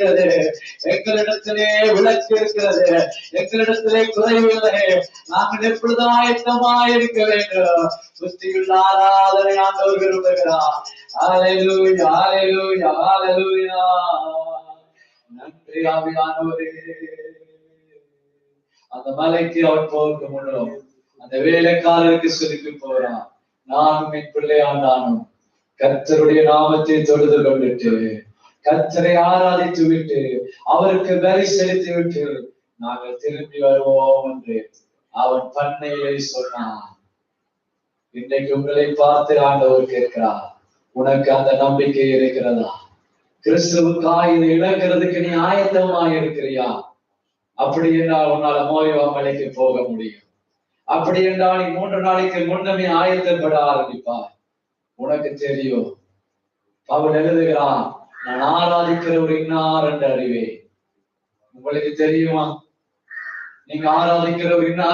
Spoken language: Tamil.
எங்களிடத்திலே விளக்கு இருக்கிறது, எங்களிடத்திலே குறைவில்லை. நாங்கள் எப்பொழுதும் ஆயத்தமாய் இருக்க வேண்டும். புத்தியுள்ள ஆராதனை ஆண்டவர் விரும்புகிறார். ஹல்லேலூயா, ஹல்லேலூயா, ஹல்லேலூயா. நன்றி ஆவியானவரே. அந்த மலைக்கு அவன் போக முன்னும் அந்த வேலைக்காரருக்கு சொல்லி போறான், நானும் என் பிள்ளையாண்டானும் கர்த்தருடைய நாமத்தை தொழுது கொண்டுட்டு கர்த்தரை ஆராதித்து விட்டு அவருக்கு பலி செலுத்தி விட்டு நாங்கள் திரும்பி வருவோம் என்று அவன் பண்ணையிலே சொன்னான். இன்றைக்கு உங்களை பார்த்து ஆண்டவர் கேட்கிறார், உனக்கு அந்த நம்பிக்கை இருக்கிறதா? கிறிஸ்துவுக்காக இதை இழக்கிறதுக்கு நீ ஆயத்தமாக இருக்கிறியா? அப்படி என்றால் உன்னால மோரிவா மலைக்கு போக முடியும். அப்படி என்றால் நீ 3 நாளைக்கு முன்னமே ஆயத்தப்பட ஆரம்பிப்பார். உனக்கு தெரியும், அவன் எழுதுகிறான், நான் ஆராதிக்கிற ஒரு இன்னார் என்று அறிவேன். உங்களுக்கு தெரியுமா? நீங்க ஆராதிக்கிற ஒரு இன்னார்